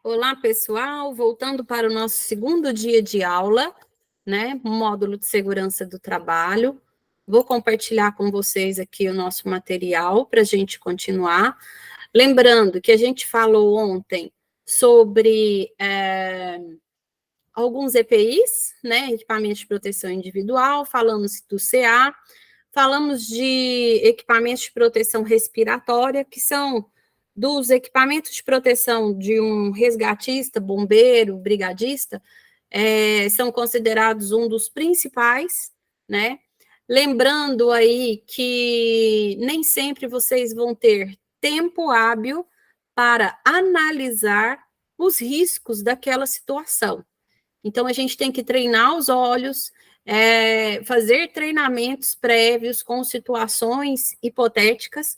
Olá, pessoal, voltando para o nosso segundo dia de aula, né? Módulo de segurança do trabalho. Vou compartilhar com vocês aqui o nosso material para a gente continuar. Lembrando que a gente falou ontem sobre alguns EPIs, né? Equipamentos de proteção individual, falamos do CA, falamos de equipamentos de proteção respiratória, que são dos equipamentos de proteção de um resgatista, bombeiro, brigadista, são considerados um dos principais, né? Lembrando aí que nem sempre vocês vão ter tempo hábil para analisar os riscos daquela situação. Então, a gente tem que treinar os olhos, fazer treinamentos prévios com situações hipotéticas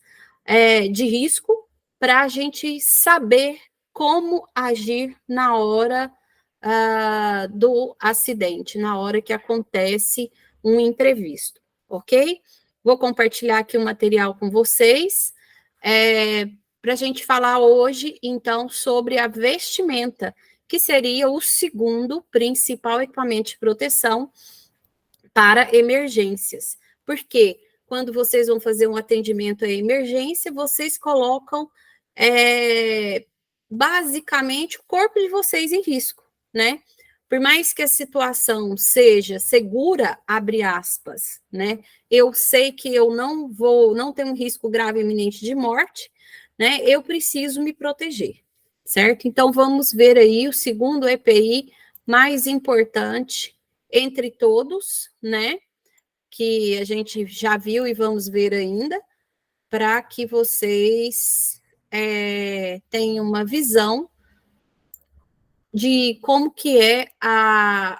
de risco, para a gente saber como agir na hora do acidente, na hora que acontece um imprevisto, ok? Vou compartilhar aqui o material com vocês, para a gente falar hoje, então, sobre a vestimenta, que seria o segundo principal equipamento de proteção para emergências. Porque quando vocês vão fazer um atendimento à emergência, vocês colocam basicamente o corpo de vocês em risco, né? Por mais que a situação seja segura, abre aspas, né? Eu sei que eu não tenho um risco grave iminente de morte, né? Eu preciso me proteger, certo? Então, vamos ver aí o segundo EPI mais importante entre todos, né? Que a gente já viu e vamos ver ainda, para que vocês tenham uma visão de como que é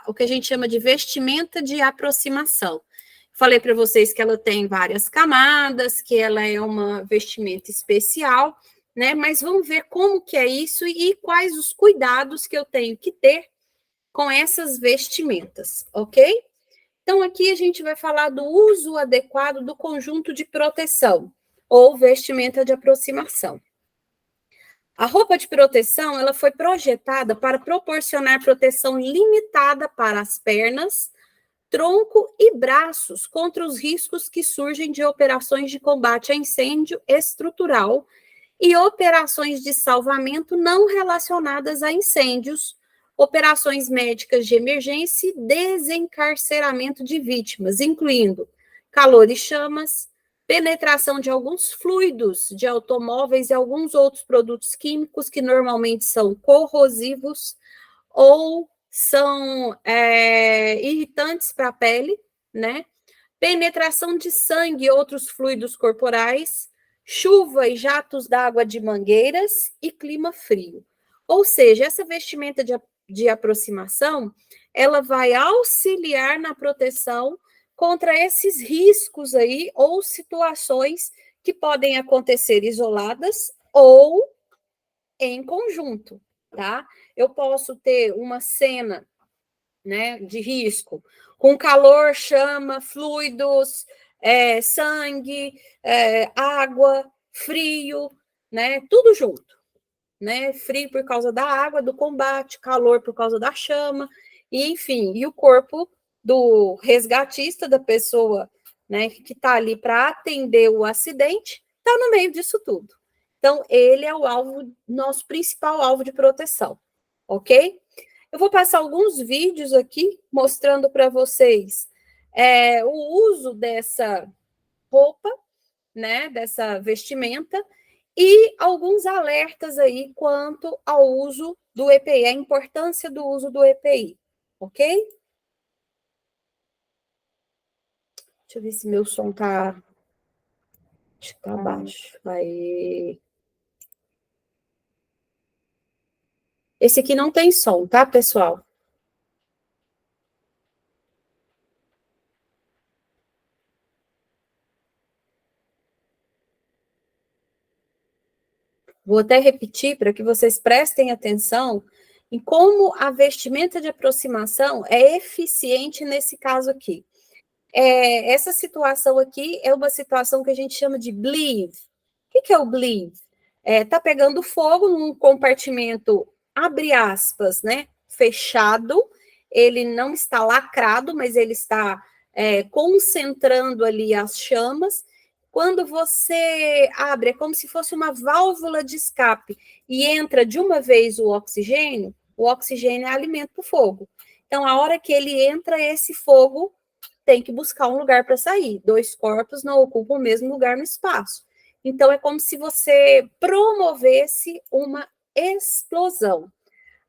o que a gente chama de vestimenta de aproximação. Falei para vocês que ela tem várias camadas, que ela é uma vestimenta especial, né? Mas vamos ver como que é isso e quais os cuidados que eu tenho que ter com essas vestimentas, ok? Então, aqui a gente vai falar do uso adequado do conjunto de proteção, ou vestimenta de aproximação. A roupa de proteção, ela foi projetada para proporcionar proteção limitada para as pernas, tronco e braços contra os riscos que surgem de operações de combate a incêndio estrutural e operações de salvamento não relacionadas a incêndios, operações médicas de emergência e desencarceramento de vítimas, incluindo calor e chamas, penetração de alguns fluidos de automóveis e alguns outros produtos químicos que normalmente são corrosivos ou são irritantes para a pele, né? Penetração de sangue e outros fluidos corporais, chuva e jatos d'água de mangueiras e clima frio. Ou seja, essa vestimenta de aproximação, ela vai auxiliar na proteção contra esses riscos aí, ou situações que podem acontecer isoladas ou em conjunto, tá? Eu posso ter uma cena, né, de risco, com calor, chama, fluidos, sangue, água, frio, né, tudo junto, né, frio por causa da água, do combate, calor por causa da chama, e enfim, e o corpo do resgatista, da pessoa, né, que está ali para atender o acidente, está no meio disso tudo. Então, ele é o alvo, nosso principal alvo de proteção, ok? Eu vou passar alguns vídeos aqui mostrando para vocês o uso dessa roupa, né, dessa vestimenta, e alguns alertas aí quanto ao uso do EPI, a importância do uso do EPI, ok? Deixa eu ver se meu som tá baixo. Aí. Esse aqui não tem som, tá, pessoal? Vou até repetir para que vocês prestem atenção em como a vestimenta de aproximação é eficiente nesse caso aqui. Essa situação aqui é uma situação que a gente chama de bleed. O que é o bleed? Tá pegando fogo num compartimento, abre aspas, né, fechado, ele não está lacrado, mas ele está concentrando ali as chamas. Quando você abre, é como se fosse uma válvula de escape e entra de uma vez o oxigênio é alimento para o fogo. Então, a hora que ele entra, esse fogo tem que buscar um lugar para sair. Dois corpos não ocupam o mesmo lugar no espaço. Então, é como se você promovesse uma explosão.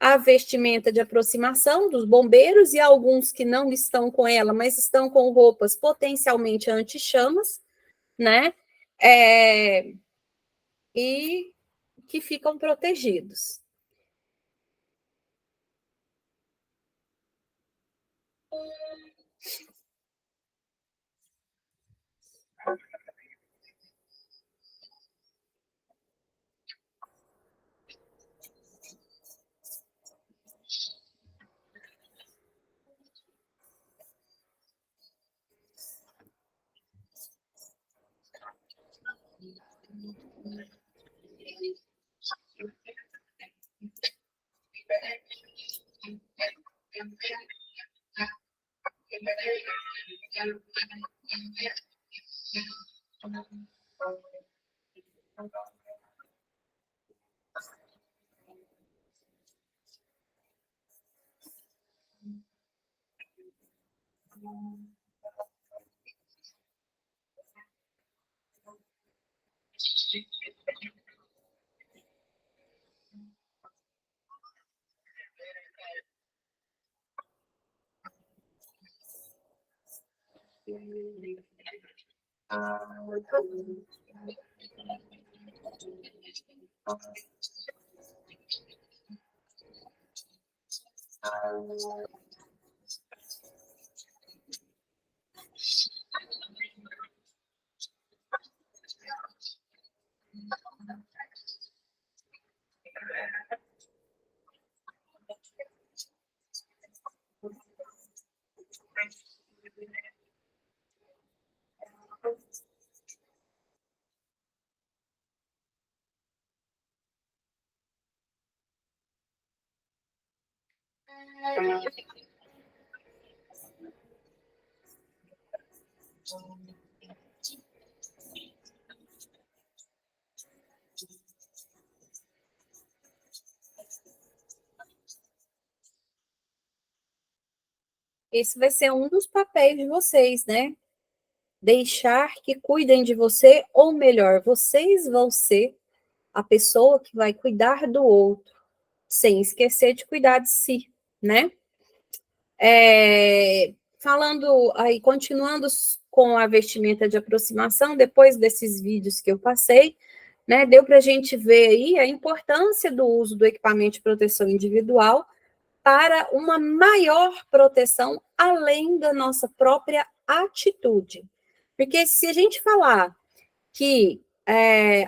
A vestimenta de aproximação dos bombeiros e alguns que não estão com ela, mas estão com roupas potencialmente anti-chamas, né? E que ficam protegidos. Esse vai ser um dos papéis de vocês, né? Deixar que cuidem de você, ou melhor, vocês vão ser a pessoa que vai cuidar do outro, sem esquecer de cuidar de si, né? Falando aí, continuando com a vestimenta de aproximação, depois desses vídeos que eu passei, né, deu para a gente ver aí a importância do uso do equipamento de proteção individual para uma maior proteção além da nossa própria atitude. Porque se a gente falar que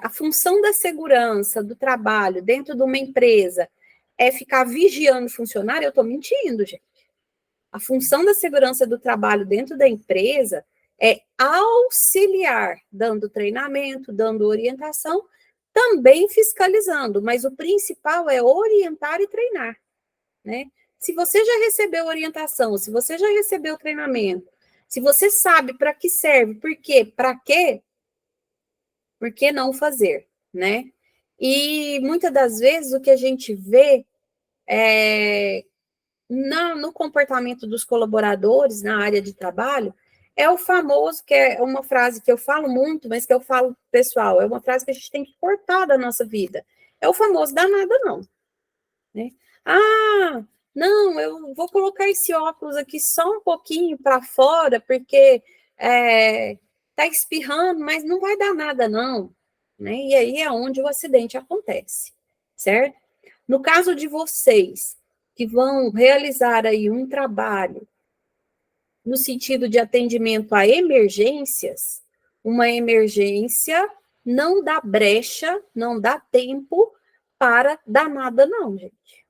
a função da segurança do trabalho dentro de uma empresa é ficar vigiando o funcionário, eu estou mentindo, gente. A função da segurança do trabalho dentro da empresa é auxiliar, dando treinamento, dando orientação, também fiscalizando, mas o principal é orientar e treinar, né? Se você já recebeu orientação, se você já recebeu treinamento, se você sabe para que serve, por quê, para quê, por que não fazer, né? E muitas das vezes o que a gente vê no comportamento dos colaboradores na área de trabalho é o famoso, que é uma frase que eu falo muito, mas que eu falo pessoal, é uma frase que a gente tem que cortar da nossa vida. É o famoso dá nada não, né? Ah, não, eu vou colocar esse óculos aqui só um pouquinho para fora, porque tá espirrando, mas não vai dar nada, não. Né? E aí é onde o acidente acontece, certo? No caso de vocês, que vão realizar aí um trabalho no sentido de atendimento a emergências, uma emergência não dá brecha, não dá tempo para dar nada, não, gente,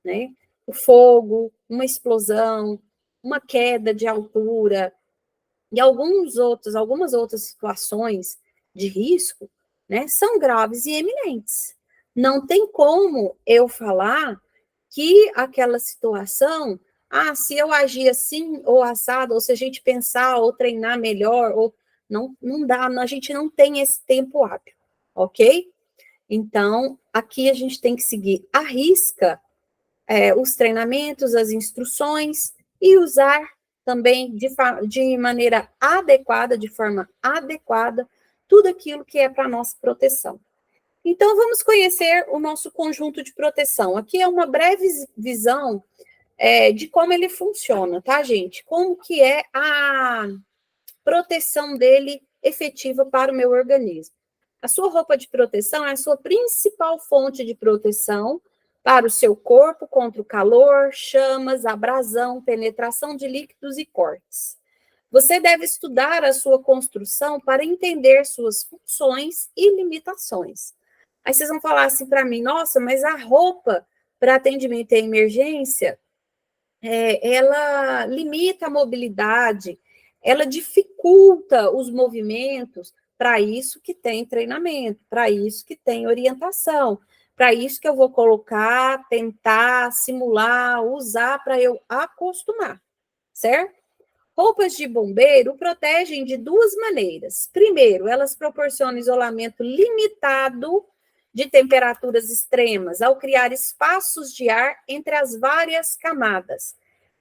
né? O fogo, uma explosão, uma queda de altura e algumas outras situações de risco, né? São graves e eminentes. Não tem como eu falar que aquela situação, se eu agir assim ou assado, ou se a gente pensar ou treinar melhor, ou não dá, a gente não tem esse tempo hábil, ok? Então, aqui a gente tem que seguir à risca os treinamentos, as instruções e usar também de maneira adequada, de forma adequada, tudo aquilo que é para nossa proteção. Então, vamos conhecer o nosso conjunto de proteção. Aqui é uma breve visão de como ele funciona, tá, gente? Como que é a proteção dele efetiva para o meu organismo. A sua roupa de proteção é a sua principal fonte de proteção para o seu corpo contra o calor, chamas, abrasão, penetração de líquidos e cortes. Você deve estudar a sua construção para entender suas funções e limitações. Aí vocês vão falar assim para mim, nossa, mas a roupa para atendimento à emergência, ela limita a mobilidade, ela dificulta os movimentos, para isso que tem treinamento, para isso que tem orientação, para isso que eu vou colocar, tentar, simular, usar para eu acostumar, certo? Roupas de bombeiro protegem de duas maneiras. Primeiro, elas proporcionam isolamento limitado de temperaturas extremas, ao criar espaços de ar entre as várias camadas.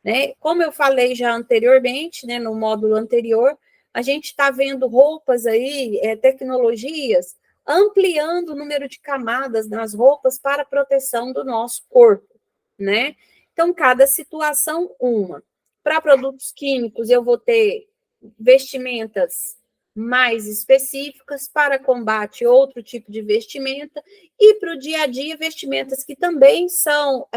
Né? Como eu falei já anteriormente, né, no módulo anterior, a gente está vendo roupas aí, tecnologias, ampliando o número de camadas nas roupas para proteção do nosso corpo, né? Então, cada situação, uma. Para produtos químicos, eu vou ter vestimentas mais específicas, para combate, outro tipo de vestimenta, e para o dia a dia, vestimentas que também são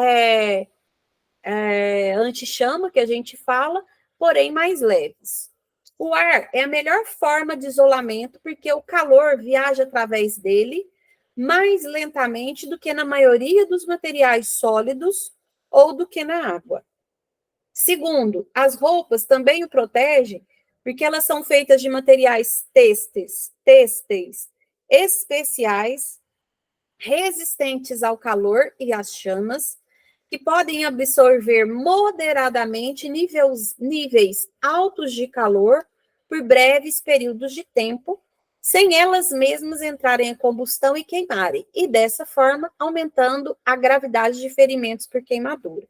anti-chama, que a gente fala, porém mais leves. O ar é a melhor forma de isolamento, porque o calor viaja através dele mais lentamente do que na maioria dos materiais sólidos ou do que na água. Segundo, as roupas também o protegem, porque elas são feitas de materiais têxteis especiais, resistentes ao calor e às chamas, que podem absorver moderadamente níveis altos de calor por breves períodos de tempo, sem elas mesmas entrarem em combustão e queimarem, e dessa forma aumentando a gravidade de ferimentos por queimadura.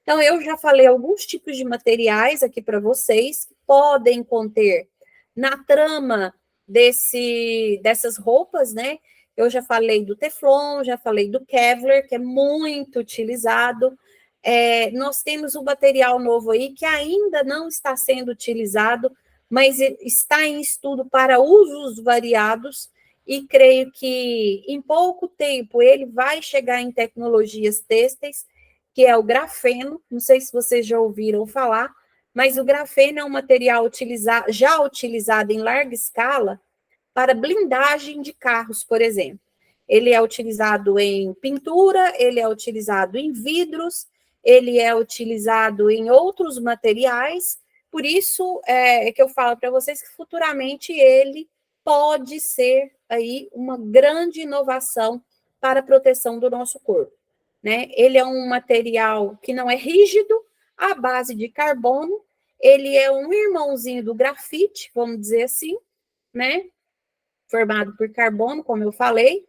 Então, eu já falei alguns tipos de materiais aqui para vocês que podem conter na trama dessas roupas, né? Eu já falei do Teflon, já falei do Kevlar, que é muito utilizado. Nós temos um material novo aí que ainda não está sendo utilizado, mas está em estudo para usos variados, e creio que em pouco tempo ele vai chegar em tecnologias têxteis, que é o grafeno. Não sei se vocês já ouviram falar, mas o grafeno é um material já utilizado em larga escala para blindagem de carros, por exemplo. Ele é utilizado em pintura, ele é utilizado em vidros, ele é utilizado em outros materiais. Por isso é que eu falo para vocês que futuramente ele pode ser aí uma grande inovação para a proteção do nosso corpo. Né? Ele é um material que não é rígido, à base de carbono, ele é um irmãozinho do grafite, vamos dizer assim, né? Formado por carbono, como eu falei,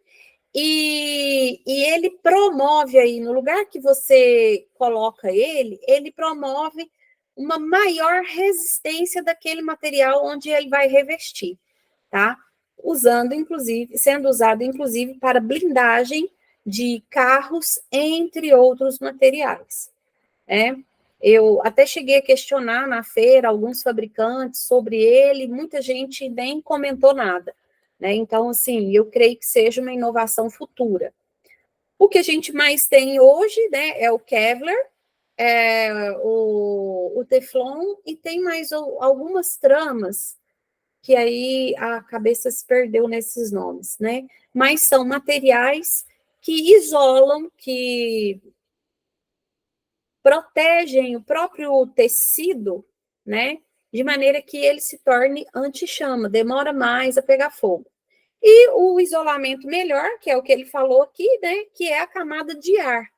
e ele promove aí, no lugar que você coloca ele promove uma maior resistência daquele material onde ele vai revestir, tá? Sendo usado, inclusive, para blindagem de carros, entre outros materiais. Eu até cheguei a questionar na feira alguns fabricantes sobre ele, muita gente nem comentou nada. Né? Então, assim, eu creio que seja uma inovação futura. O que a gente mais tem hoje, né, é o Kevlar, o Teflon, e tem mais algumas tramas que aí a cabeça se perdeu nesses nomes, né? Mas são materiais que isolam, que protegem o próprio tecido, né? De maneira que ele se torne anti-chama, demora mais a pegar fogo. E o isolamento melhor, que é o que ele falou aqui, né, que é a camada de ar.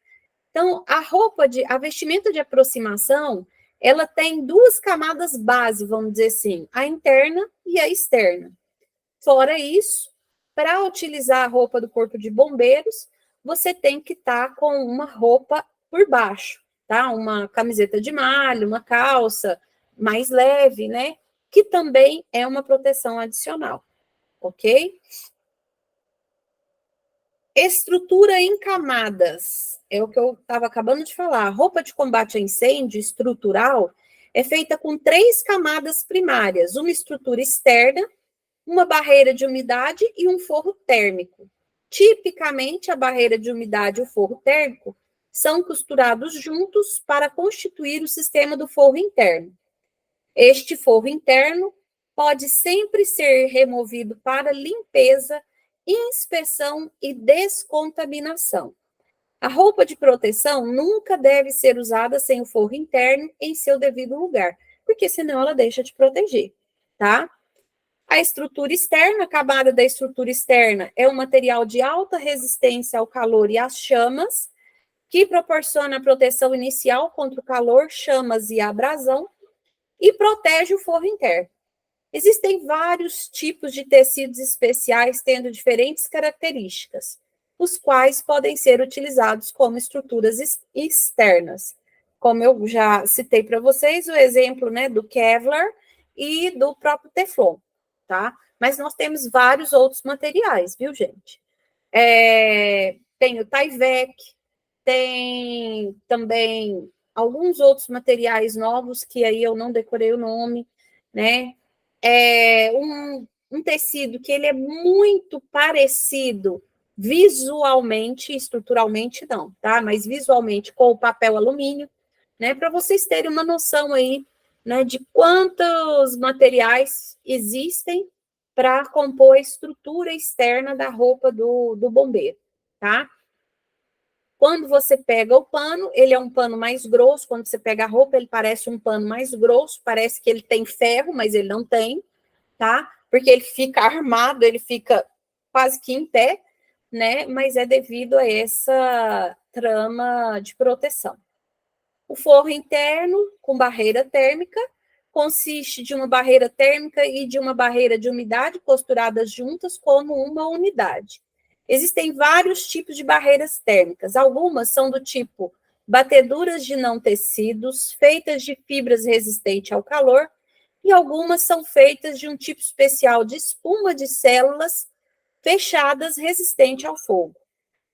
Então, a vestimenta de aproximação, ela tem duas camadas base, vamos dizer assim, a interna e a externa. Fora isso, para utilizar a roupa do corpo de bombeiros, você tem que estar com uma roupa por baixo, tá? Uma camiseta de malha, uma calça mais leve, né? Que também é uma proteção adicional, ok? Estrutura em camadas, é o que eu estava acabando de falar. A roupa de combate a incêndio estrutural é feita com 3 camadas primárias: uma estrutura externa, uma barreira de umidade e um forro térmico. Tipicamente, a barreira de umidade e o forro térmico são costurados juntos para constituir o sistema do forro interno. Este forro interno pode sempre ser removido para limpeza, inspeção e descontaminação. A roupa de proteção nunca deve ser usada sem o forro interno em seu devido lugar, porque senão ela deixa de proteger, tá? A estrutura externa, a camada da estrutura externa é um material de alta resistência ao calor e às chamas, que proporciona a proteção inicial contra o calor, chamas e abrasão, e protege o forro interno. Existem vários tipos de tecidos especiais tendo diferentes características, os quais podem ser utilizados como estruturas externas. Como eu já citei para vocês, o exemplo, né, do Kevlar e do próprio Teflon, tá? Mas nós temos vários outros materiais, viu, gente? Tem o Tyvek, tem também alguns outros materiais novos que aí eu não decorei o nome, né? Um tecido que ele é muito parecido visualmente, estruturalmente não, tá? Mas visualmente com o papel alumínio, né? Para vocês terem uma noção aí, né, de quantos materiais existem para compor a estrutura externa da roupa do bombeiro, tá? Quando você pega o pano, ele é um pano mais grosso. Quando você pega a roupa, ele parece um pano mais grosso. Parece que ele tem ferro, mas ele não tem, tá? Porque ele fica armado, ele fica quase que em pé, né? Mas é devido a essa trama de proteção. O forro interno com barreira térmica consiste de uma barreira térmica e de uma barreira de umidade costuradas juntas como uma unidade. Existem vários tipos de barreiras térmicas. Algumas são do tipo bateduras de não tecidos, feitas de fibras resistentes ao calor, e algumas são feitas de um tipo especial de espuma de células fechadas resistente ao fogo.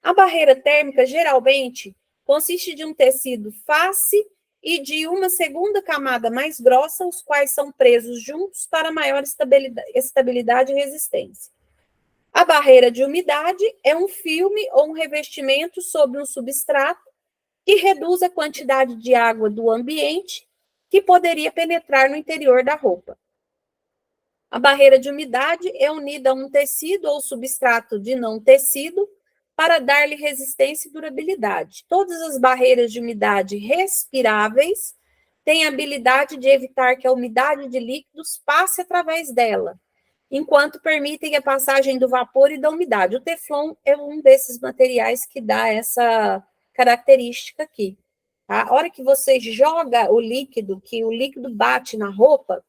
A barreira térmica, geralmente, consiste de um tecido face e de uma segunda camada mais grossa, os quais são presos juntos para maior estabilidade e resistência. A barreira de umidade é um filme ou um revestimento sobre um substrato que reduz a quantidade de água do ambiente que poderia penetrar no interior da roupa. A barreira de umidade é unida a um tecido ou substrato de não tecido para dar-lhe resistência e durabilidade. Todas as barreiras de umidade respiráveis têm a habilidade de evitar que a umidade de líquidos passe através dela, enquanto permitem a passagem do vapor e da umidade. O Teflon é um desses materiais que dá essa característica aqui. Tá? A hora que você joga o líquido, que o líquido bate na roupa,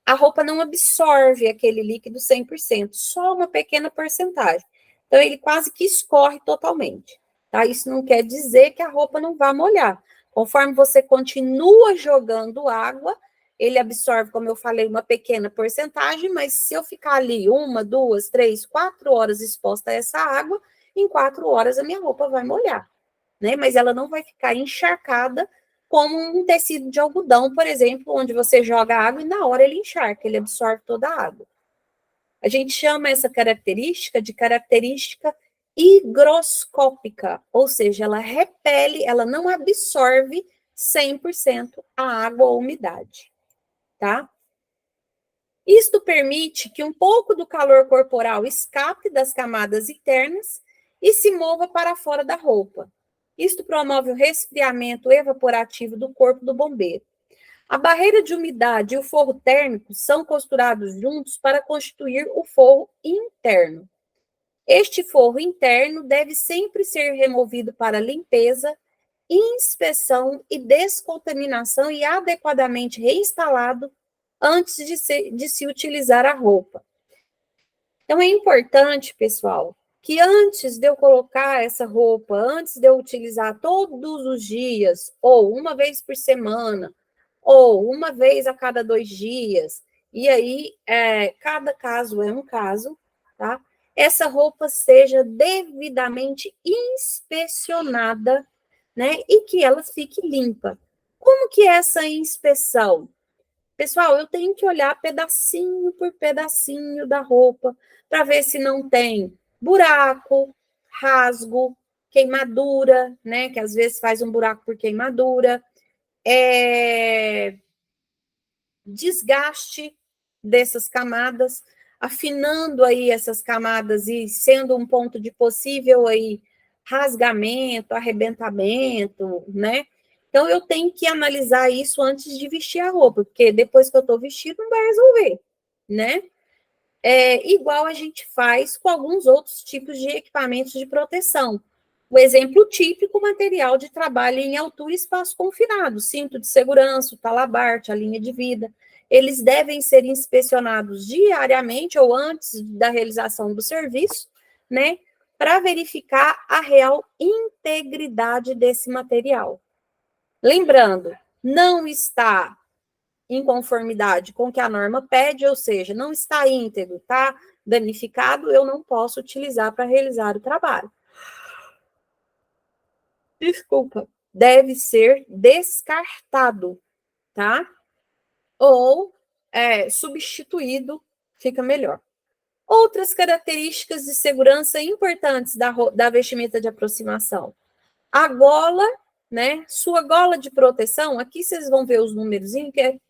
a roupa não absorve aquele líquido 100%, só uma pequena porcentagem. Então, ele quase que escorre totalmente. Tá? Isso não quer dizer que a roupa não vá molhar. Conforme você continua jogando água, ele absorve, como eu falei, uma pequena porcentagem, mas se eu ficar ali 1, 2, 3, 4 horas exposta a essa água, em 4 horas a minha roupa vai molhar, né? Mas ela não vai ficar encharcada como um tecido de algodão, por exemplo, onde você joga água e na hora ele encharca, ele absorve toda a água. A gente chama essa característica de característica higroscópica, ou seja, ela repele, ela não absorve 100% a água ou umidade, tá? Isto permite que um pouco do calor corporal escape das camadas internas e se mova para fora da roupa. Isto promove o resfriamento evaporativo do corpo do bombeiro. A barreira de umidade e o forro térmico são costurados juntos para constituir o forro interno. Este forro interno deve sempre ser removido para limpeza, inspeção e descontaminação e adequadamente reinstalado antes de se utilizar a roupa. Então, é importante, pessoal, que antes de eu colocar essa roupa, antes de eu utilizar todos os dias, ou uma vez por semana, ou uma vez a cada 2 dias, e aí cada caso é um caso, tá? Essa roupa seja devidamente inspecionada, né? E que ela fique limpa. Como que é essa inspeção? Pessoal, eu tenho que olhar pedacinho por pedacinho da roupa para ver se não tem buraco, rasgo, queimadura, né? Que às vezes faz um buraco por queimadura, desgaste dessas camadas, afinando aí essas camadas e sendo um ponto de possível aí rasgamento, arrebentamento, né? Então, eu tenho que analisar isso antes de vestir a roupa, porque depois que eu estou vestido, não vai resolver, né? Igual a gente faz com alguns outros tipos de equipamentos de proteção. O exemplo típico, material de trabalho em altura e espaço confinado, cinto de segurança, o talabarte, a linha de vida. Eles devem ser inspecionados diariamente ou antes da realização do serviço, né? Para verificar a real integridade desse material. Lembrando, não está em conformidade com o que a norma pede, ou seja, não está íntegro, está danificado, eu não posso utilizar para realizar o trabalho. Desculpa. Deve ser descartado, tá? Ou substituído, fica melhor. Outras características de segurança importantes da vestimenta de aproximação. A gola, né? Sua gola de proteção, aqui vocês vão ver os números,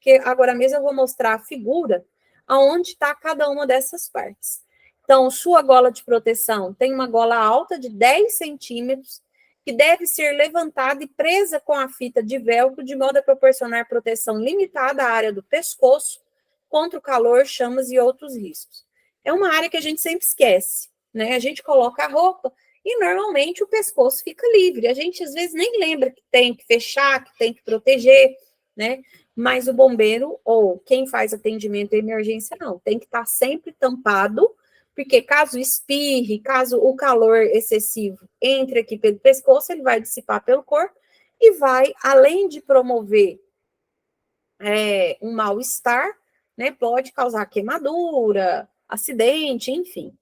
que agora mesmo eu vou mostrar a figura aonde está cada uma dessas partes. Então, sua gola de proteção tem uma gola alta de 10 centímetros, que deve ser levantada e presa com a fita de velcro, de modo a proporcionar proteção limitada à área do pescoço, contra o calor, chamas e outros riscos. É uma área que a gente sempre esquece, né? A gente coloca a roupa e normalmente o pescoço fica livre. A gente às vezes nem lembra que tem que fechar, que tem que proteger, né? Mas o bombeiro ou quem faz atendimento em emergência não, tem que estar sempre tampado, porque caso espirre, caso o calor excessivo entre aqui pelo pescoço, ele vai dissipar pelo corpo e vai, além de promover um mal-estar, né? Pode causar queimadura, acidente, enfim.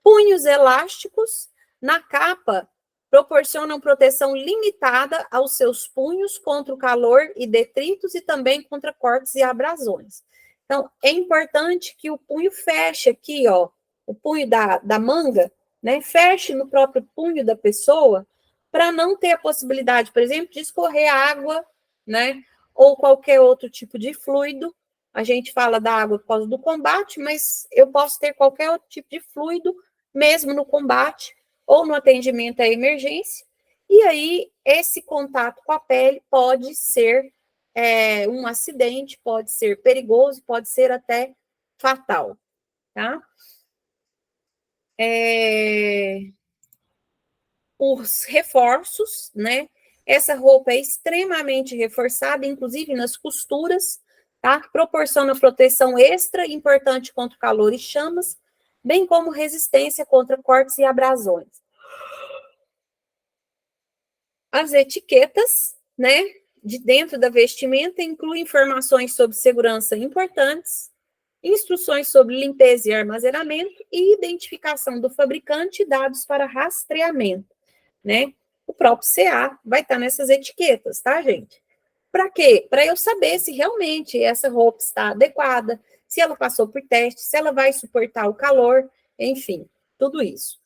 Punhos elásticos na capa proporcionam proteção limitada aos seus punhos contra o calor e detritos e também contra cortes e abrasões. Então, é importante que o punho feche aqui, ó, o punho da manga, né, feche no próprio punho da pessoa, para não ter a possibilidade, por exemplo, de escorrer água, né, ou qualquer outro tipo de fluido. A gente fala da água por causa do combate, mas eu posso ter qualquer outro tipo de fluido mesmo no combate ou no atendimento à emergência, e aí esse contato com a pele pode ser um acidente, pode ser perigoso, pode ser até fatal, tá? Os reforços, né? Essa roupa é extremamente reforçada, inclusive nas costuras, tá? Proporciona proteção extra importante contra o calor e chamas, bem como resistência contra cortes e abrasões. As etiquetas, né, de dentro da vestimenta incluem informações sobre segurança importantes, instruções sobre limpeza e armazenamento e identificação do fabricante e dados para rastreamento, né? O próprio CA vai estar nessas etiquetas, tá, gente? Para quê? Para eu saber se realmente essa roupa está adequada, se ela passou por teste, se ela vai suportar o calor, enfim, tudo isso.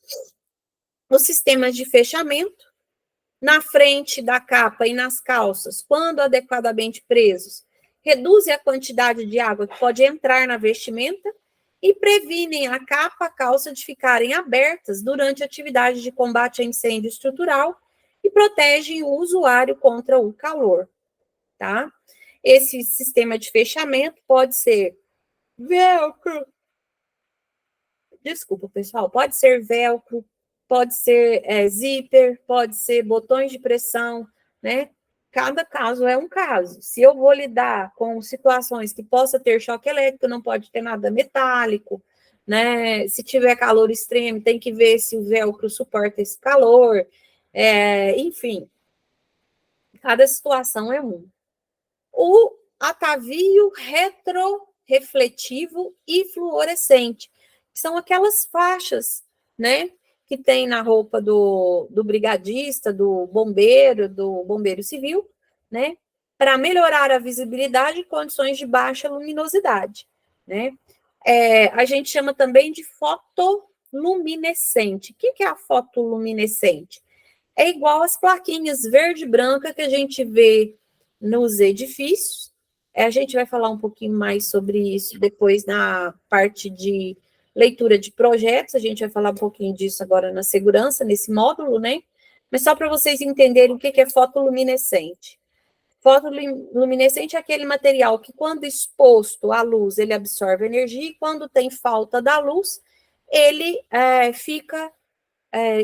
Os sistemas de fechamento, na frente da capa e nas calças, quando adequadamente presos, reduzem a quantidade de água que pode entrar na vestimenta e previnem a capa e a calça de ficarem abertas durante a atividade de combate a incêndio estrutural e protegem o usuário contra o calor, tá? Esse sistema de fechamento pode ser velcro, desculpa, pessoal, pode ser velcro, pode ser zíper, pode ser botões de pressão, né? Cada caso é um caso. Se eu vou lidar com situações que possa ter choque elétrico, não pode ter nada metálico, né? Se tiver calor extremo, tem que ver se o velcro suporta esse calor. Enfim, cada situação é um. O atavio retrorefletivo e fluorescente, que são aquelas faixas, né, que tem na roupa do brigadista, do bombeiro civil, né, para melhorar a visibilidade em condições de baixa luminosidade, né. A gente chama também de fotoluminescente. O que é a fotoluminescente? É igual às plaquinhas verde e branca que a gente vê nos edifícios. A gente vai falar um pouquinho mais sobre isso depois na parte de leitura de projetos, a gente vai falar um pouquinho disso agora na segurança, nesse módulo, né? Mas só para vocês entenderem o que é fotoluminescente. Fotoluminescente é aquele material que, quando exposto à luz, ele absorve energia, e quando tem falta da luz, ele fica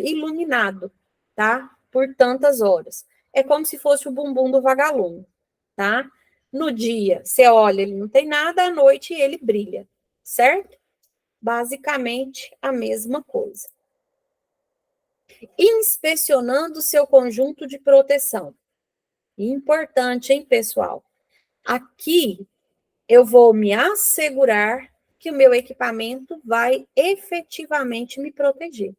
iluminado, tá? Por tantas horas. É como se fosse o bumbum do vagalume, tá? No dia, você olha, ele não tem nada, à noite ele brilha, certo? Basicamente a mesma coisa. Inspecionando seu conjunto de proteção. Importante, hein, pessoal? Aqui eu vou me assegurar que o meu equipamento vai efetivamente me proteger,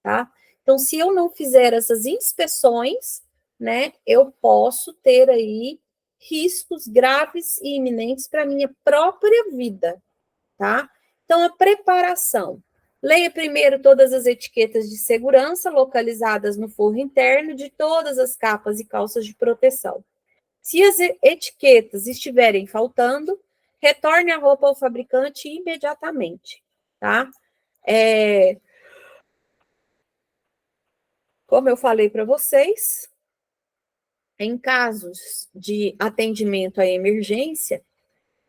tá? Então, se eu não fizer essas inspeções, né, eu posso ter aí riscos graves e iminentes para a minha própria vida, tá? Então, a preparação. Leia primeiro todas as etiquetas de segurança localizadas no forro interno de todas as capas e calças de proteção. Se as etiquetas estiverem faltando, retorne a roupa ao fabricante imediatamente, tá? Como eu falei para vocês, em casos de atendimento à emergência,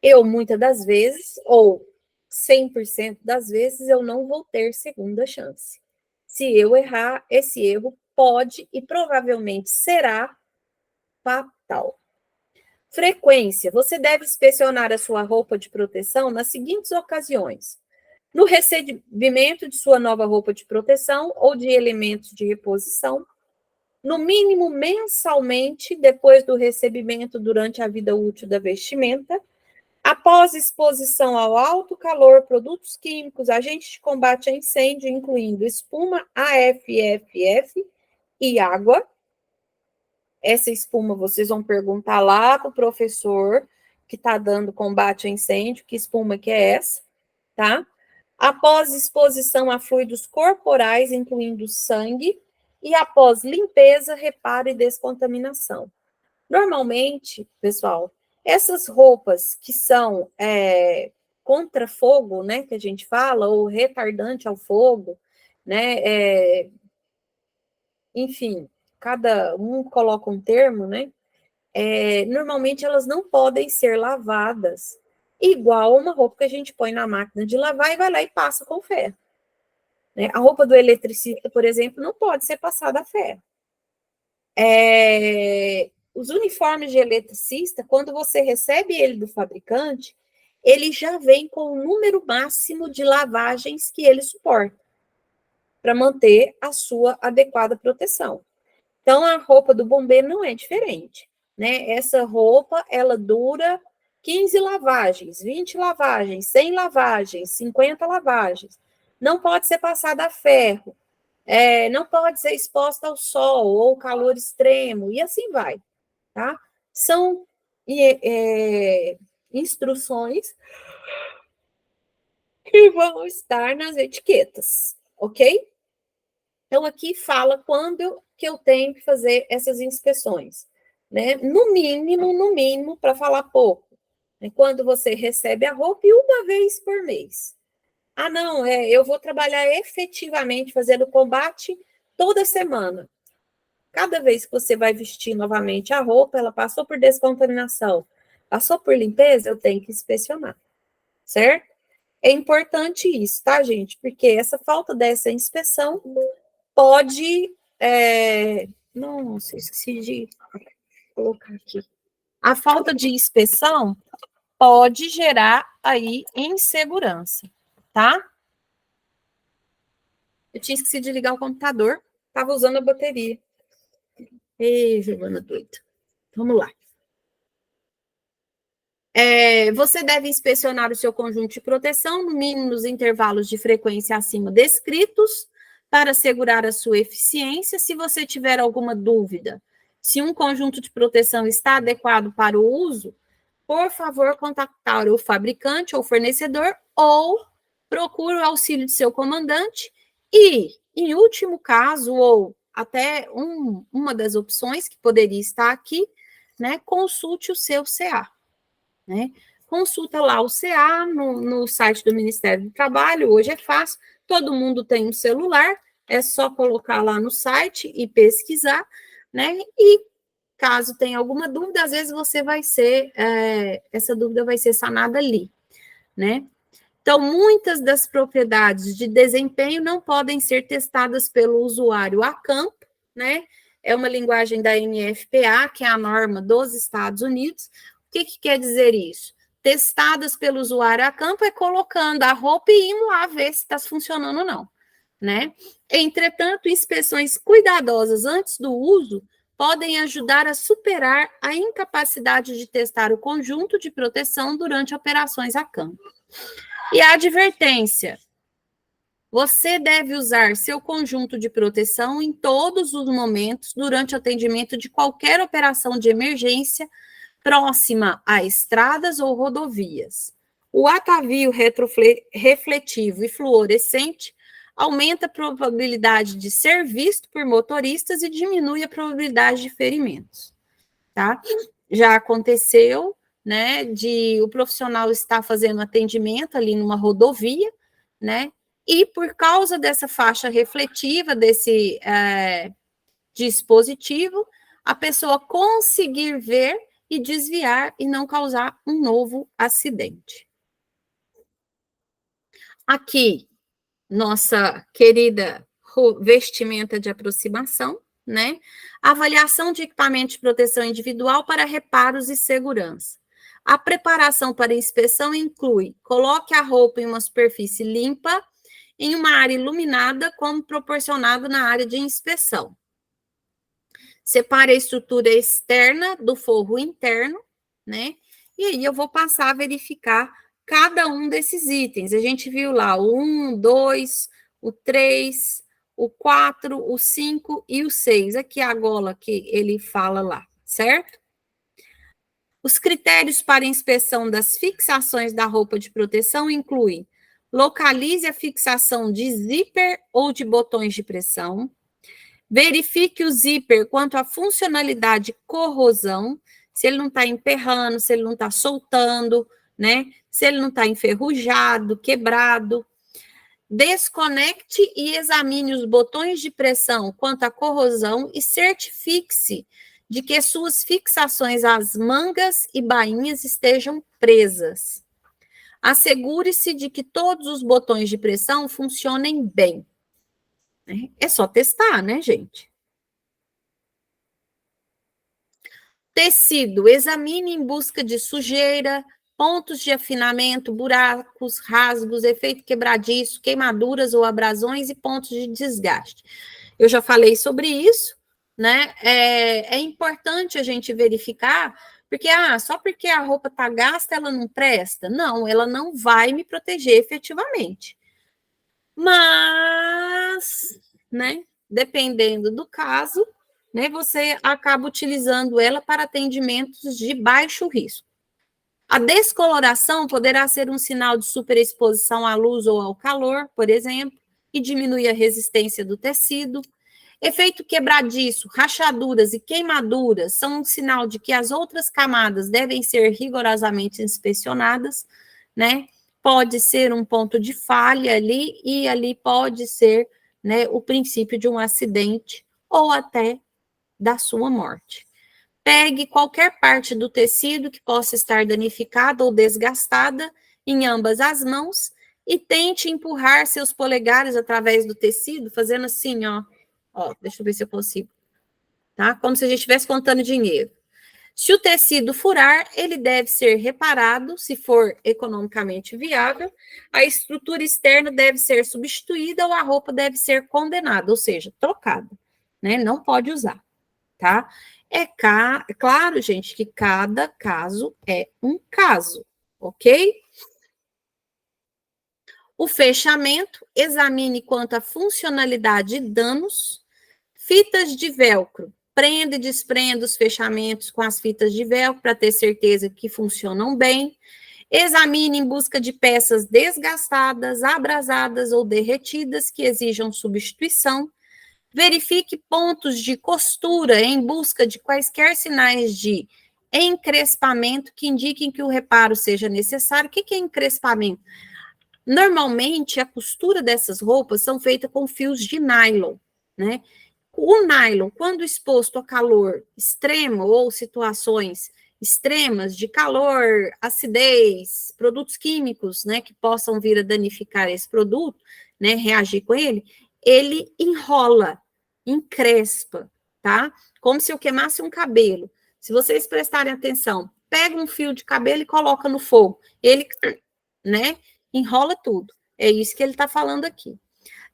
eu, muitas das vezes, ou 100% das vezes, eu não vou ter segunda chance. Se eu errar, esse erro pode e provavelmente será fatal. Frequência. Você deve inspecionar a sua roupa de proteção nas seguintes ocasiões: no recebimento de sua nova roupa de proteção ou de elementos de reposição, no mínimo mensalmente, depois do recebimento durante a vida útil da vestimenta, após exposição ao alto calor, produtos químicos, agentes de combate a incêndio, incluindo espuma AFFF e água. Essa espuma vocês vão perguntar lá para o professor que está dando combate a incêndio, que espuma que é essa, tá? Após exposição a fluidos corporais, incluindo sangue, e após limpeza, reparo e descontaminação. Normalmente, pessoal, essas roupas que são contra fogo, né, que a gente fala, ou retardante ao fogo, né, enfim, cada um coloca um termo, né, normalmente elas não podem ser lavadas igual uma roupa que a gente põe na máquina de lavar e vai lá e passa com ferro. Né? A roupa do eletricista, por exemplo, não pode ser passada a ferro. Os uniformes de eletricista, quando você recebe ele do fabricante, ele já vem com o número máximo de lavagens que ele suporta, para manter a sua adequada proteção. Então, a roupa do bombeiro não é diferente, né? Essa roupa, ela dura 15 lavagens, 20 lavagens, 100 lavagens, 50 lavagens. Não pode ser passada a ferro, não pode ser exposta ao sol ou calor extremo, e assim vai, tá? São instruções que vão estar nas etiquetas, ok? Então, aqui fala quando que eu tenho que fazer essas inspeções, né? No mínimo, para falar pouco, né? Quando você recebe a roupa e uma vez por mês. Ah, não, eu vou trabalhar efetivamente fazendo combate toda semana. Cada vez que você vai vestir novamente a roupa, ela passou por descontaminação, passou por limpeza, eu tenho que inspecionar, certo? É importante isso, tá, gente? Porque essa falta dessa inspeção pode... Nossa, esqueci de colocar aqui. A falta de inspeção pode gerar aí insegurança, tá? Eu tinha esquecido de ligar o computador, estava usando a bateria. Ei, Giovana doida. Vamos lá. Você deve inspecionar o seu conjunto de proteção, no mínimo nos intervalos de frequência acima descritos, para assegurar a sua eficiência. Se você tiver alguma dúvida, se um conjunto de proteção está adequado para o uso, por favor, contactar o fabricante ou fornecedor ou procure o auxílio de seu comandante e, em último caso, ou até uma das opções que poderia estar aqui, né, consulte o seu CA. Né? Consulta lá o CA no site do Ministério do Trabalho, hoje é fácil, todo mundo tem um celular, é só colocar lá no site e pesquisar, né? E caso tenha alguma dúvida, às vezes você vai ser, essa dúvida vai ser sanada ali, né? Então, muitas das propriedades de desempenho não podem ser testadas pelo usuário a campo, né? É uma linguagem da NFPA, que é a norma dos Estados Unidos. O que quer dizer isso? Testadas pelo usuário a campo é colocando a roupa e indo lá ver se está funcionando ou não, né? Entretanto, inspeções cuidadosas antes do uso podem ajudar a superar a incapacidade de testar o conjunto de proteção durante operações a campo. E a advertência: você deve usar seu conjunto de proteção em todos os momentos durante o atendimento de qualquer operação de emergência próxima a estradas ou rodovias. O atavio refletivo e fluorescente aumenta a probabilidade de ser visto por motoristas e diminui a probabilidade de ferimentos, tá? Já aconteceu, né, de o profissional estar fazendo atendimento ali numa rodovia, né, e por causa dessa faixa refletiva, desse dispositivo, a pessoa conseguir ver e desviar e não causar um novo acidente. Aqui, nossa querida vestimenta de aproximação, né? Avaliação de equipamento de proteção individual para reparos e segurança. A preparação para inspeção inclui: coloque a roupa em uma superfície limpa, em uma área iluminada, como proporcionado na área de inspeção. Separe a estrutura externa do forro interno, né? E aí eu vou passar a verificar cada um desses itens. A gente viu lá o 1, 2, o 3, o 4, o 5 e o 6. Aqui é a gola que ele fala lá, certo? Os critérios para inspeção das fixações da roupa de proteção incluem: localize a fixação de zíper ou de botões de pressão. Verifique o zíper quanto à funcionalidade corrosão, se ele não está emperrando, se ele não está soltando, né? Se ele não está enferrujado, quebrado. Desconecte e examine os botões de pressão quanto à corrosão e certifique-se de que suas fixações às mangas e bainhas estejam presas. Assegure-se de que todos os botões de pressão funcionem bem. É só testar, né, gente? Tecido, examine em busca de sujeira, pontos de afinamento, buracos, rasgos, efeito quebradiço, queimaduras ou abrasões e pontos de desgaste. Eu já falei sobre isso, né? É importante a gente verificar, porque só porque a roupa está gasta, ela não presta? Não, ela não vai me proteger efetivamente. Mas, né, dependendo do caso, né, você acaba utilizando ela para atendimentos de baixo risco. A descoloração poderá ser um sinal de superexposição à luz ou ao calor, por exemplo, e diminui a resistência do tecido. Efeito quebradiço, rachaduras e queimaduras são um sinal de que as outras camadas devem ser rigorosamente inspecionadas, né? Pode ser um ponto de falha ali, e ali pode ser, né, o princípio de um acidente ou até da sua morte. Pegue qualquer parte do tecido que possa estar danificada ou desgastada em ambas as mãos e tente empurrar seus polegares através do tecido, fazendo assim, ó. Ó, deixa eu ver se eu consigo. Tá? Como se a gente estivesse contando dinheiro. Se o tecido furar, ele deve ser reparado, se for economicamente viável, a estrutura externa deve ser substituída ou a roupa deve ser condenada, ou seja, trocada, né? Não pode usar, tá? É claro, gente, que cada caso é um caso, ok? O fechamento, examine quanto à funcionalidade e danos. Fitas de velcro. Prenda e desprenda os fechamentos com as fitas de velcro para ter certeza que funcionam bem. Examine em busca de peças desgastadas, abrasadas ou derretidas que exijam substituição. Verifique pontos de costura em busca de quaisquer sinais de encrespamento que indiquem que o reparo seja necessário. O que é encrespamento? Normalmente, a costura dessas roupas são feitas com fios de nylon, né? O nylon, quando exposto a calor extremo ou situações extremas de calor, acidez, produtos químicos, né, que possam vir a danificar esse produto, né, reagir com ele enrola, encrespa, tá? Como se eu queimasse um cabelo. Se vocês prestarem atenção, pega um fio de cabelo e coloca no fogo, ele, né, enrola tudo. É isso que ele está falando aqui.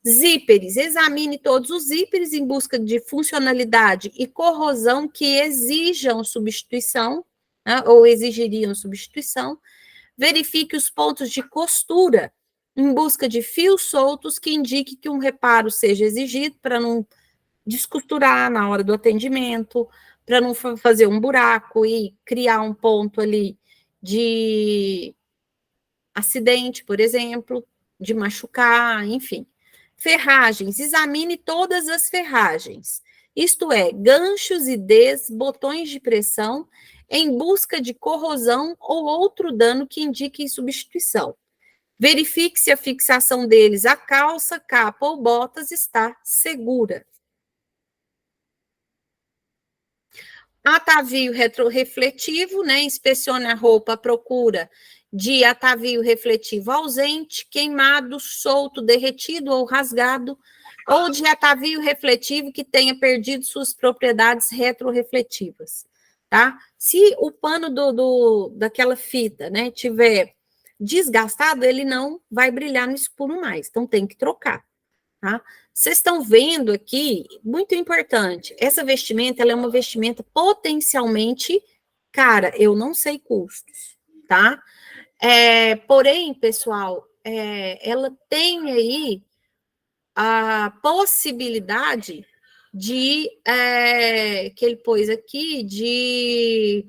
Zíperes, examine todos os zíperes em busca de funcionalidade e corrosão que exijam substituição, né, ou exigiriam substituição. Verifique os pontos de costura em busca de fios soltos que indique que um reparo seja exigido para não descosturar na hora do atendimento, para não fazer um buraco e criar um ponto ali de acidente, por exemplo, de machucar, enfim. Ferragens, examine todas as ferragens, isto é, ganchos e Ds, botões de pressão, em busca de corrosão ou outro dano que indique substituição. Verifique se a fixação deles a calça, capa ou botas está segura. Atavio retrorefletivo, né? Inspecione a roupa à procura de atavio refletivo ausente, queimado, solto, derretido ou rasgado, ou de atavio refletivo que tenha perdido suas propriedades retrorefletivas, tá? Se o pano daquela fita, né, tiver desgastado, ele não vai brilhar no escuro mais, então tem que trocar, tá? Vocês estão vendo aqui, muito importante, essa vestimenta, ela é uma vestimenta potencialmente cara, eu não sei custos, tá? Porém, pessoal, ela tem aí a possibilidade de, que ele pôs aqui, de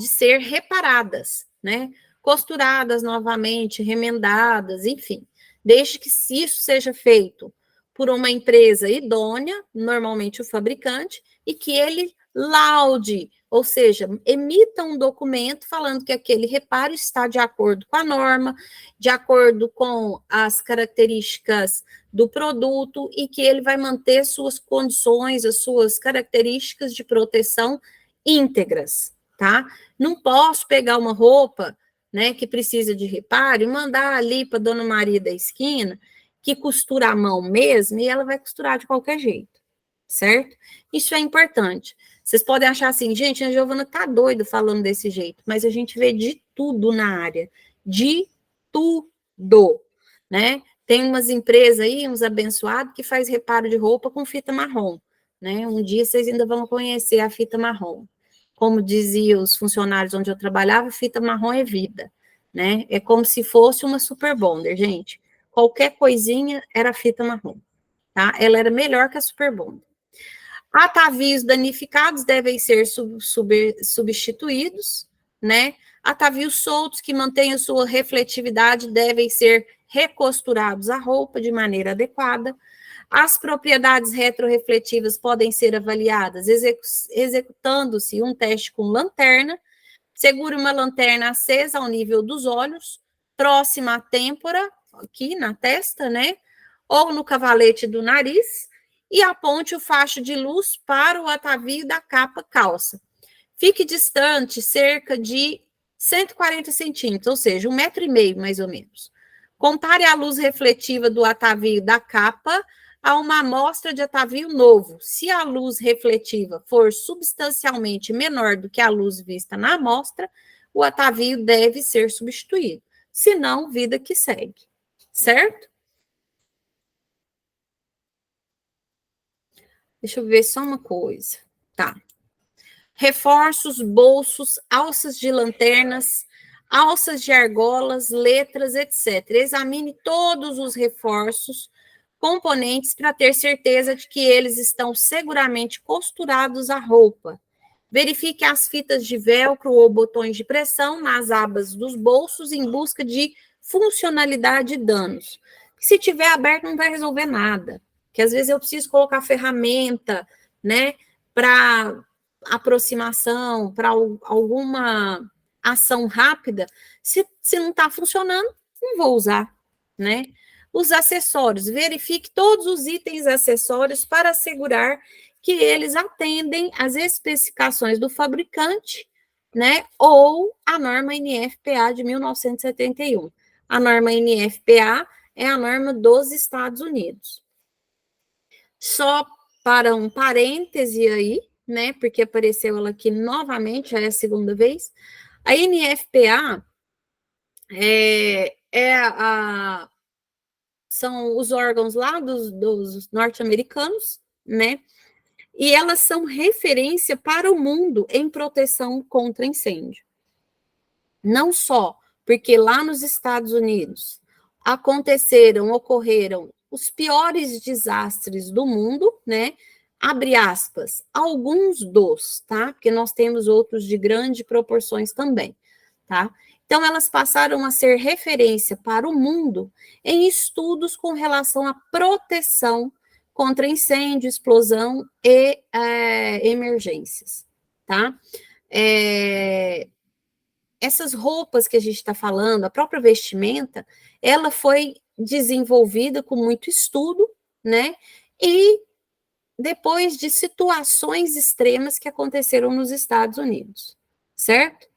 ser reparadas, né? Costuradas novamente, remendadas, enfim. Desde que isso seja feito por uma empresa idônea, normalmente o fabricante, e que ele laude, ou seja, emita um documento falando que aquele reparo está de acordo com a norma, de acordo com as características do produto e que ele vai manter suas condições, as suas características de proteção íntegras, tá? Não posso pegar uma roupa, né, que precisa de reparo e mandar ali para Dona Maria da esquina, que costura à mão mesmo, e ela vai costurar de qualquer jeito, certo? Isso é importante. Vocês podem achar assim, gente, a Giovana tá doida falando desse jeito, mas a gente vê de tudo na área, de tudo, né? Tem umas empresas aí, uns abençoados, que faz reparo de roupa com fita marrom, né? Um dia vocês ainda vão conhecer a fita marrom. Como diziam os funcionários onde eu trabalhava, fita marrom é vida, né? É como se fosse uma super bonder, gente. Qualquer coisinha era fita marrom, tá? Ela era melhor que a super bonder. Atavios danificados devem ser substituídos, né? Atavios soltos que mantenham sua refletividade devem ser recosturados à roupa de maneira adequada. As propriedades retrorefletivas podem ser avaliadas executando-se um teste com lanterna. Segure uma lanterna acesa ao nível dos olhos, próxima à têmpora, aqui na testa, né? Ou no cavalete do nariz, e aponte o facho de luz para o atavio da capa calça. Fique distante cerca de 140 centímetros, ou seja, 1,5 m mais ou menos. Compare a luz refletiva do atavio da capa a uma amostra de atavio novo. Se a luz refletiva for substancialmente menor do que a luz vista na amostra, o atavio deve ser substituído. Se não, vida que segue. Certo? Deixa eu ver só uma coisa. Tá. Reforços, bolsos, alças de lanternas, alças de argolas, letras, etc. Examine todos os reforços, componentes, para ter certeza de que eles estão seguramente costurados à roupa. Verifique as fitas de velcro ou botões de pressão nas abas dos bolsos em busca de funcionalidade e danos. Se tiver aberto, não vai resolver nada. Porque às vezes eu preciso colocar ferramenta, né, para aproximação, para alguma ação rápida. Se não está funcionando, não vou usar, né? Os acessórios, verifique todos os itens acessórios para assegurar que eles atendem às especificações do fabricante, né, ou a norma NFPA de 1971. A norma NFPA é a norma dos Estados Unidos. Só para um parêntese aí, né, porque apareceu ela aqui novamente, já é a segunda vez, a NFPA são os órgãos lá dos norte-americanos, né, e elas são referência para o mundo em proteção contra incêndio. Não só porque lá nos Estados Unidos ocorreram os piores desastres do mundo, né? Abre aspas, alguns dos, tá? Porque nós temos outros de grandes proporções também, tá? Então, elas passaram a ser referência para o mundo em estudos com relação à proteção contra incêndio, explosão e emergências, tá? Essas roupas que a gente está falando, a própria vestimenta, ela foi desenvolvida com muito estudo, né? E depois de situações extremas que aconteceram nos Estados Unidos, certo?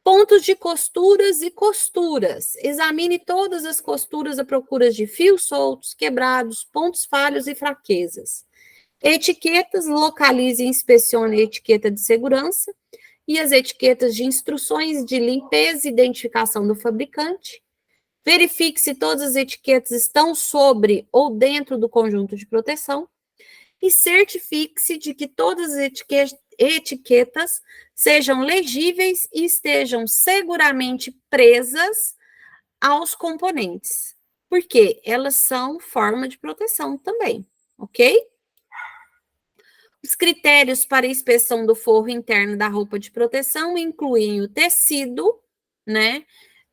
Pontos de costuras e costuras. Examine todas as costuras à procura de fios soltos, quebrados, pontos falhos e fraquezas. Etiquetas, localize e inspecione a etiqueta de segurança e as etiquetas de instruções de limpeza e identificação do fabricante. Verifique se todas as etiquetas estão sobre ou dentro do conjunto de proteção. E certifique-se de que todas as etiquetas sejam legíveis e estejam seguramente presas aos componentes, porque elas são forma de proteção também, ok? Os critérios para inspeção do forro interno da roupa de proteção incluem o tecido, né?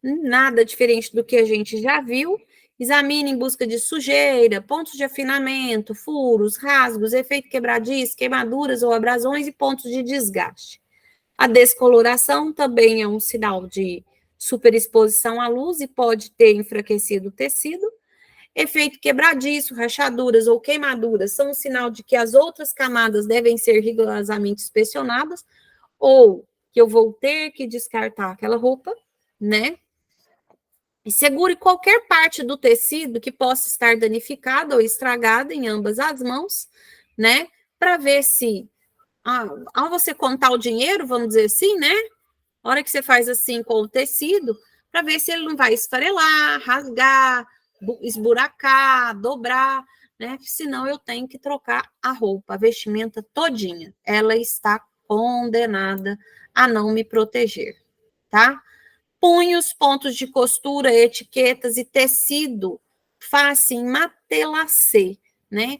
Nada diferente do que a gente já viu. Examine em busca de sujeira, pontos de afinamento, furos, rasgos, efeito quebradiço, queimaduras ou abrasões e pontos de desgaste. A descoloração também é um sinal de superexposição à luz e pode ter enfraquecido o tecido. Efeito quebradiço, rachaduras ou queimaduras são um sinal de que as outras camadas devem ser rigorosamente inspecionadas ou que eu vou ter que descartar aquela roupa, né? E segure qualquer parte do tecido que possa estar danificada ou estragada em ambas as mãos, né? Para ver se, ao você contar o dinheiro, vamos dizer assim, né? A hora que você faz assim com o tecido, para ver se ele não vai esfarelar, rasgar, esburacar, dobrar, né? Senão eu tenho que trocar a roupa, a vestimenta todinha. Ela está condenada a não me proteger, tá? Punhos, pontos de costura, etiquetas e tecido, face em matelacê, né?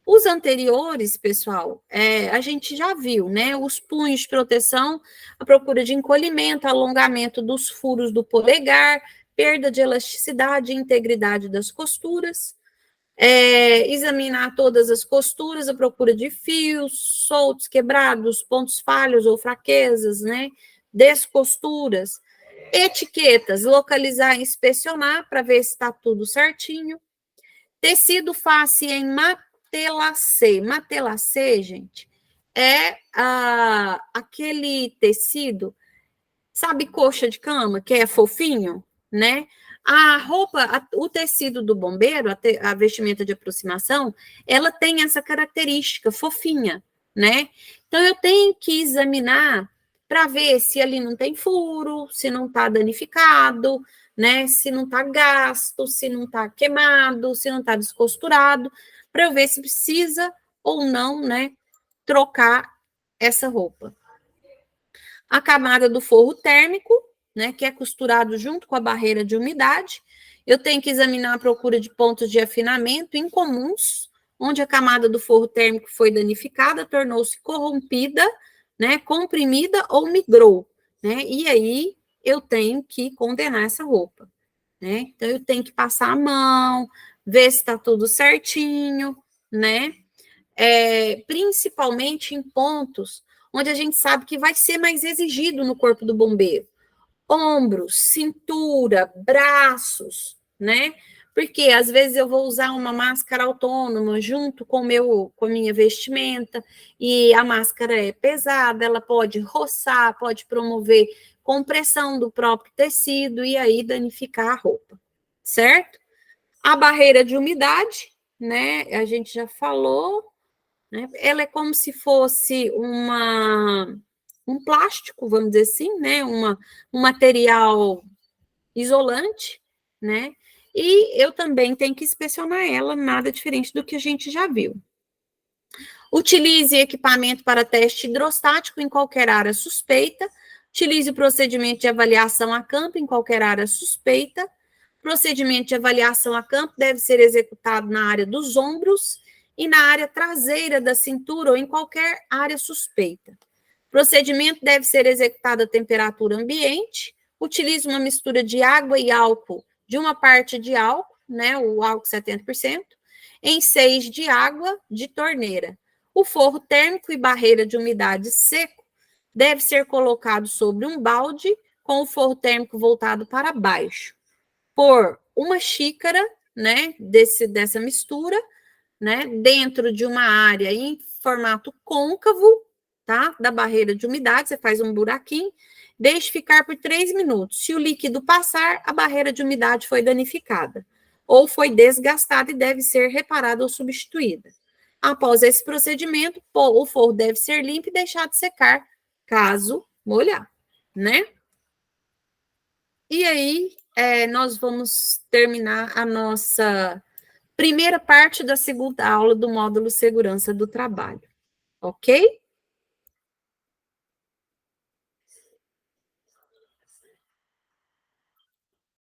Os anteriores, pessoal, a gente já viu, né? Os punhos de proteção, a procura de encolhimento, alongamento dos furos do polegar, perda de elasticidade e integridade das costuras, examinar todas as costuras, a procura de fios soltos, quebrados, pontos falhos ou fraquezas, né? Descosturas, etiquetas, localizar e inspecionar para ver se está tudo certinho. Tecido face em matelacê. Matelacê, gente, é aquele tecido Sabe coxa de cama, que é fofinho, né? A roupa, o tecido do bombeiro, a vestimenta de aproximação, ela tem essa característica fofinha, né? Então, eu tenho que examinar para ver se ali não tem furo, se não está danificado, né? Se não está gasto, se não está queimado, se não está descosturado, para eu ver se precisa ou não, né? Trocar essa roupa. A camada do forro térmico, né, que é costurado junto com a barreira de umidade. Eu tenho que examinar a procura de pontos de afinamento incomuns, onde a camada do forro térmico foi danificada, tornou-se corrompida, né, comprimida ou migrou, né? E aí eu tenho que condenar essa roupa, né? Então eu tenho que passar a mão, ver se está tudo certinho, né? Principalmente em pontos onde a gente sabe que vai ser mais exigido no corpo do bombeiro. Ombros, cintura, braços, né? Porque às vezes eu vou usar uma máscara autônoma junto com a minha vestimenta, e a máscara é pesada, ela pode roçar, pode promover compressão do próprio tecido e aí danificar a roupa, certo? A barreira de umidade, né? A gente já falou, né? Ela é como se fosse um plástico, vamos dizer assim, né? Um material isolante, né? E eu também tenho que inspecionar ela, nada diferente do que a gente já viu. Utilize equipamento para teste hidrostático em qualquer área suspeita. Utilize o procedimento de avaliação a campo em qualquer área suspeita. Procedimento de avaliação a campo deve ser executado na área dos ombros e na área traseira da cintura ou em qualquer área suspeita. Procedimento deve ser executado a temperatura ambiente. Utilize uma mistura de água e álcool, de uma parte de álcool, né, o álcool 70%, em 6 de água de torneira. O forro térmico e barreira de umidade seco deve ser colocado sobre um balde com o forro térmico voltado para baixo. Por uma xícara, né, dessa mistura, né, dentro de uma área em formato côncavo, tá, da barreira de umidade, você faz um buraquinho, deixe ficar por 3 minutos. Se o líquido passar, a barreira de umidade foi danificada, ou foi desgastada e deve ser reparada ou substituída. Após esse procedimento, o forro deve ser limpo e deixado secar, caso molhar, né? E aí, nós vamos terminar a nossa primeira parte da segunda aula do módulo Segurança do Trabalho, ok?